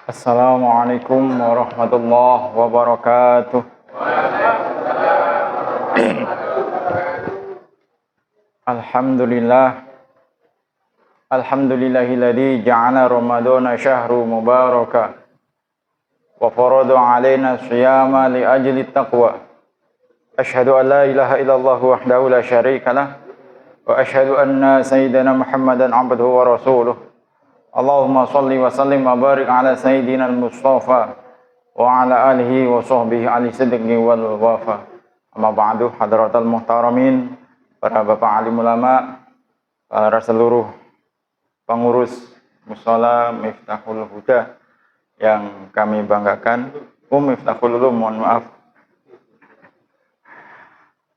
Assalamualaikum warahmatullahi wabarakatuh. Alhamdulillah. Alhamdulillahilladzi ja'ala Ramadhana syahru mubaraka wa farada 'alaina shiyama li ajli taqwa. Asyhadu an la ilaha illallah wahdahu la syarikalah wa asyhadu anna sayyidana Muhammadan 'abduhu wa rasuluh. Allahumma salli wa sallim wa barik ala sayyidina al-Mustafa wa ala alihi wa sahbihi ali sidqi wal wafa. Amma ba'du, hadratal muhtaramin, para bapak alim ulama, para seluruh pengurus mushola Miftahul Huda yang kami banggakan. Miftahul Ulum, mohon maaf.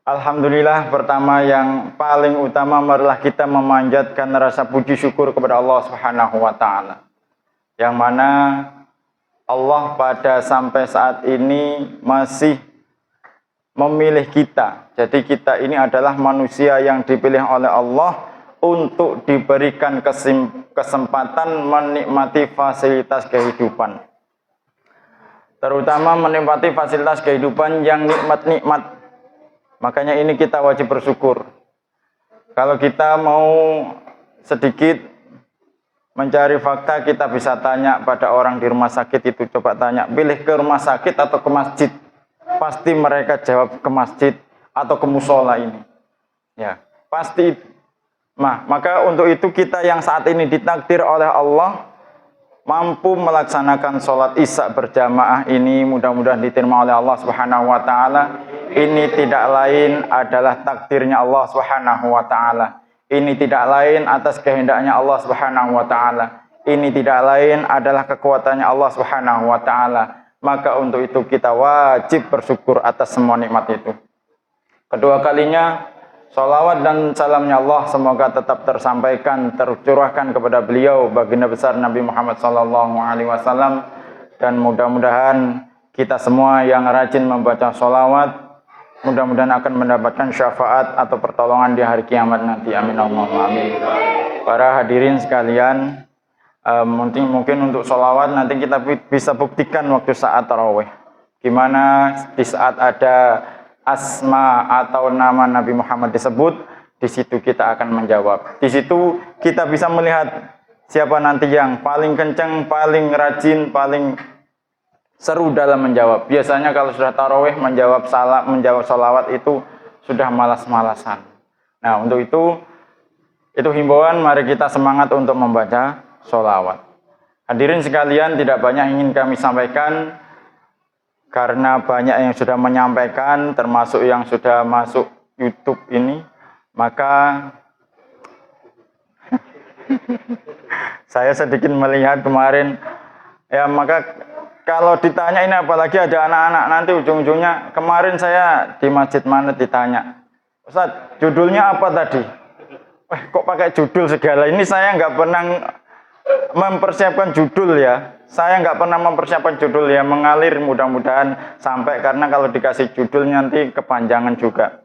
Alhamdulillah, pertama yang paling utama marilah kita memanjatkan rasa puji syukur kepada Allah Subhanahu wa taala. Yang mana Allah pada sampai saat ini masih memilih kita. Jadi kita ini adalah manusia yang dipilih oleh Allah untuk diberikan kesempatan menikmati fasilitas kehidupan. Terutama menikmati fasilitas kehidupan yang nikmat-nikmat. Makanya ini kita wajib bersyukur. Kalau kita mau sedikit mencari fakta, kita bisa tanya pada orang di rumah sakit itu. Coba tanya, pilih ke rumah sakit atau ke masjid? Pasti mereka jawab ke masjid atau ke musola ini. Ya, pasti itu. Nah, maka untuk itu kita yang saat ini ditakdir oleh Allah mampu melaksanakan sholat isya berjamaah ini, mudah-mudahan diterima oleh Allah Subhanahu wa taala. Ini tidak lain adalah takdirnya Allah Subhanahu wa taala. Ini tidak lain atas kehendaknya Allah Subhanahu wa taala. Ini tidak lain adalah kekuatannya Allah Subhanahu wa taala. Maka untuk itu kita wajib bersyukur atas semua nikmat itu. Kedua kalinya, sholawat dan salamnya Allah semoga tetap tersampaikan, tercurahkan kepada beliau, baginda besar Nabi Muhammad SAW. Dan mudah-mudahan kita semua yang rajin membaca sholawat, mudah-mudahan akan mendapatkan syafaat atau pertolongan di hari kiamat nanti. Amin Allahumma amin. Para hadirin sekalian, mungkin untuk sholawat nanti kita bisa buktikan waktu saat tarawih. Gimana di saat ada asma atau nama Nabi Muhammad disebut, di situ kita akan menjawab. Di situ kita bisa melihat siapa nanti yang paling kencang, paling rajin, paling seru dalam menjawab. Biasanya kalau sudah tarawih menjawab sholawat itu sudah malas-malasan. Nah, untuk itu himbauan, mari kita semangat untuk membaca sholawat. Hadirin sekalian, tidak banyak ingin kami sampaikan karena banyak yang sudah menyampaikan, termasuk yang sudah masuk YouTube ini. Maka saya sedikit melihat kemarin, ya maka kalau ditanya ini, apalagi ada anak-anak, nanti ujung-ujungnya, kemarin saya di masjid mana ditanya, Ustaz, judulnya apa tadi? Kok pakai judul segala? Ini saya nggak pernah mempersiapkan judul ya. Saya nggak pernah mempersiapkan judul ya, mengalir, mudah-mudahan sampai, karena kalau dikasih judul nanti kepanjangan juga.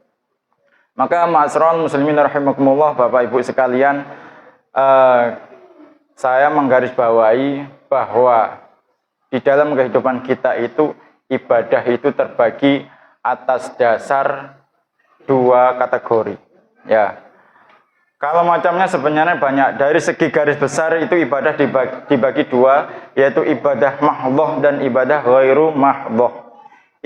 Maka ma'asyiral muslimin rahimakumullah, Bapak Ibu sekalian, saya menggarisbawahi bahwa di dalam kehidupan kita itu, ibadah itu terbagi atas dasar dua kategori. Ya, kalau macamnya sebenarnya banyak. Dari segi garis besar itu ibadah dibagi dua, yaitu ibadah mahdhoh dan ibadah ghairu mahdhoh.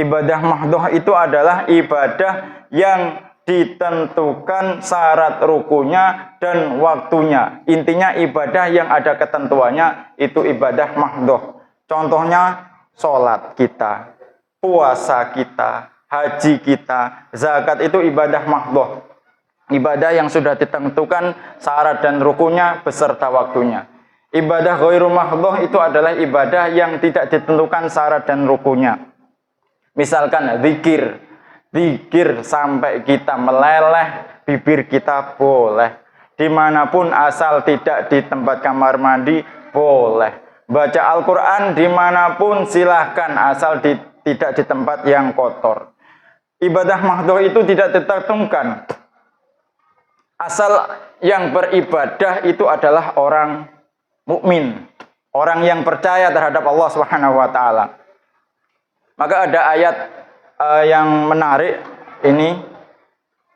Ibadah mahdhoh itu adalah ibadah yang ditentukan syarat rukunya dan waktunya. Intinya ibadah yang ada ketentuannya itu ibadah mahdhoh. Contohnya sholat kita, puasa kita, haji kita, zakat itu ibadah mahdhoh. Ibadah yang sudah ditentukan syarat dan rukunnya beserta waktunya. Ibadah ghairu mahdhoh itu adalah ibadah yang tidak ditentukan syarat dan rukunnya. Misalkan zikir sampai kita meleleh, bibir kita boleh. Dimanapun asal tidak di tempat kamar mandi boleh. Baca Al-Quran dimanapun silahkan, asal tidak di tempat yang kotor. Ibadah mahdhoh itu tidak ditentukan. Asal yang beribadah itu adalah orang mukmin, orang yang percaya terhadap Allah Subhanahu wa taala. Maka ada ayat yang menarik ini.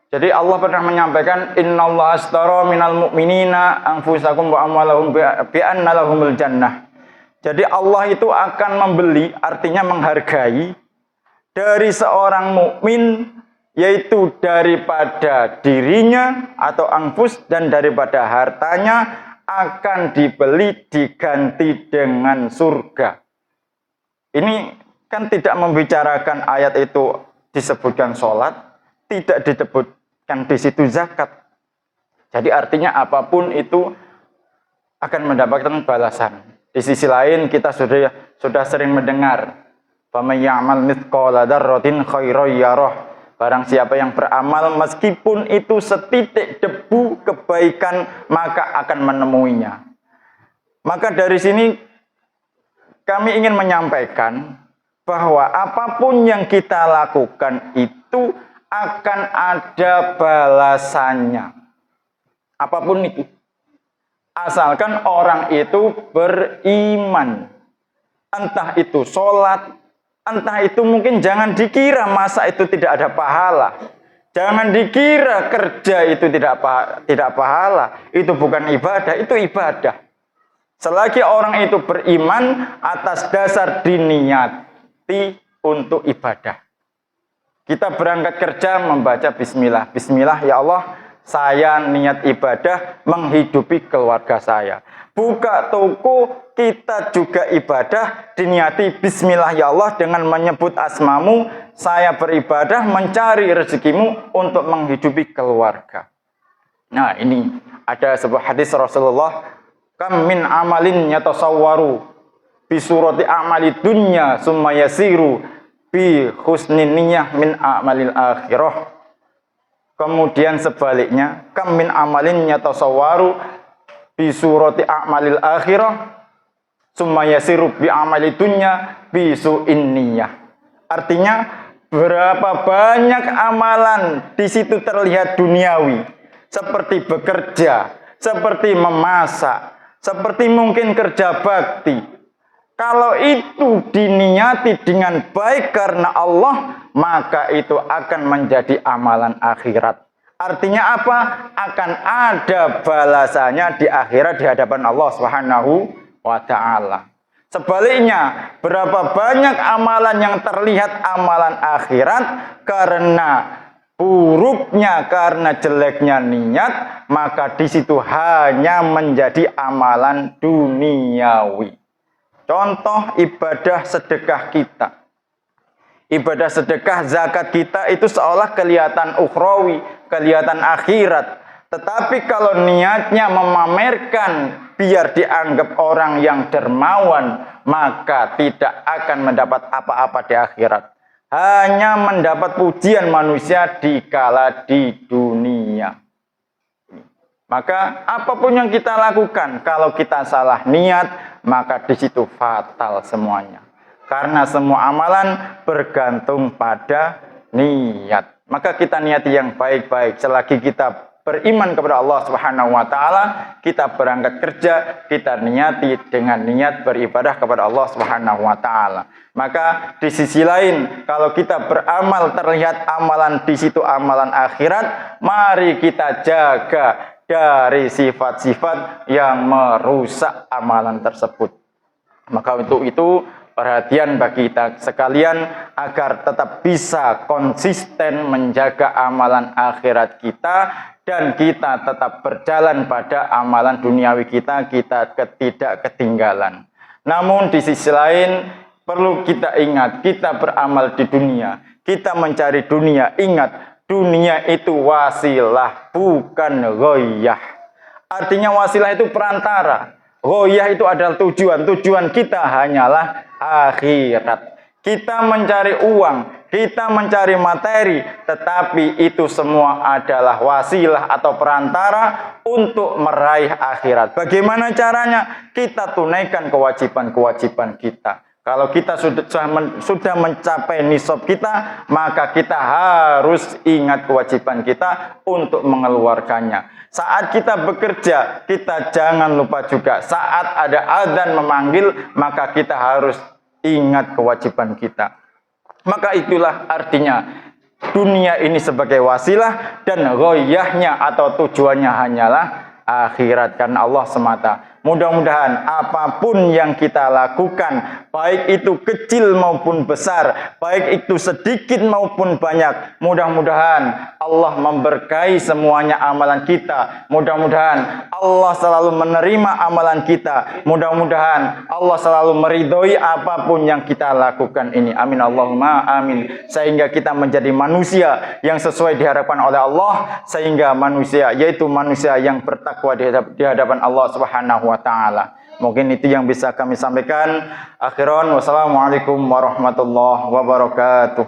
Jadi Allah pernah menyampaikan innallaha ashtara minal mu'minina anfusakum wa amwalahum bi anna lahumul jannah. Jadi Allah itu akan membeli, artinya menghargai dari seorang mukmin, yaitu daripada dirinya atau anfus dan daripada hartanya akan dibeli diganti dengan surga. Ini kan tidak membicarakan ayat itu disebutkan sholat, tidak disebutkan di situ zakat. Jadi artinya apapun itu akan mendapatkan balasan. Di sisi lain kita sudah sering mendengar faman ya'mal mithqala dzarratin khairan yarah. Barang siapa yang beramal meskipun itu setitik debu kebaikan maka akan menemuinya. Maka dari sini kami ingin menyampaikan bahwa apapun yang kita lakukan itu akan ada balasannya. Apapun itu. Asalkan orang itu beriman. Entah itu sholat, entah itu mungkin jangan dikira masa itu tidak ada pahala. Jangan dikira kerja itu tidak pahala. Itu bukan ibadah, itu ibadah. Selagi orang itu beriman atas dasar diniati untuk ibadah. Kita berangkat kerja membaca bismillah. Bismillah ya Allah, saya niat ibadah menghidupi keluarga saya. Buka toko, kita juga ibadah diniati bismillah ya Allah dengan menyebut asmamu, saya beribadah mencari rezekimu untuk menghidupi keluarga. Nah, ini ada sebuah hadis Rasulullah, kam min amalin yatasawwaru bi surati amali dunya summa yasiru bi husnin niyyah min amalil akhirah. Kemudian sebaliknya, kam min amalin yatasawwaru bi surati a'malil akhirah summa yasiru bi amali dunya bi su'in niyyah. Artinya berapa banyak amalan di situ terlihat duniawi, seperti bekerja, seperti memasak, seperti mungkin kerja bakti. Kalau itu diniati dengan baik karena Allah, maka itu akan menjadi amalan akhirat. Artinya apa? Akan ada balasannya di akhirat di hadapan Allah Subhanahu wa taala. Sebaliknya, berapa banyak amalan yang terlihat amalan akhirat karena buruknya, karena jeleknya niat, maka di situ hanya menjadi amalan duniawi. Contoh ibadah sedekah kita. Ibadah sedekah zakat kita itu seolah kelihatan ukhrawi, kelihatan akhirat. Tetapi kalau niatnya memamerkan biar dianggap orang yang dermawan, maka tidak akan mendapat apa-apa di akhirat. Hanya mendapat pujian manusia dikala di dunia. Maka apapun yang kita lakukan, kalau kita salah niat, maka di situ fatal semuanya. Karena semua amalan bergantung pada niat. Maka kita niati yang baik-baik. Selagi kita beriman kepada Allah Subhanahu wa taala, kita berangkat kerja, kita niati dengan niat beribadah kepada Allah Subhanahu wa taala. Maka di sisi lain, kalau kita beramal terlihat amalan di situ amalan akhirat, mari kita jaga dari sifat-sifat yang merusak amalan tersebut. Maka untuk itu perhatian bagi kita sekalian agar tetap bisa konsisten menjaga amalan akhirat kita dan kita tetap berjalan pada amalan duniawi kita tidak ketinggalan. Namun di sisi lain perlu kita ingat, kita beramal di dunia, kita mencari dunia, ingat dunia itu wasilah, bukan ghoyah. Artinya wasilah itu perantara. Ghoyah itu adalah tujuan. Tujuan kita hanyalah akhirat. Kita mencari uang, kita mencari materi, tetapi itu semua adalah wasilah atau perantara untuk meraih akhirat. Bagaimana caranya? Kita tunaikan kewajiban-kewajiban kita. Kalau kita sudah mencapai nisab kita, maka kita harus ingat kewajiban kita untuk mengeluarkannya. Saat kita bekerja, kita jangan lupa juga. Saat ada adzan memanggil, maka kita harus ingat kewajiban kita. Maka itulah artinya dunia ini sebagai wasilah dan ghoyahnya atau tujuannya hanyalah akhirat karena Allah semata. Mudah-mudahan apapun yang kita lakukan, baik itu kecil maupun besar, baik itu sedikit maupun banyak, mudah-mudahan Allah memberkahi semuanya amalan kita. Mudah-mudahan Allah selalu menerima amalan kita. Mudah-mudahan Allah selalu meridhoi apapun yang kita lakukan ini. Amin Allahumma amin. Sehingga kita menjadi manusia yang sesuai diharapkan oleh Allah, sehingga manusia yaitu manusia yang bertakwa di hadapan Allah Subhanahu wa taala. Mungkin itu yang bisa kami sampaikan. Akhiran wassalamualaikum warahmatullahi wabarakatuh.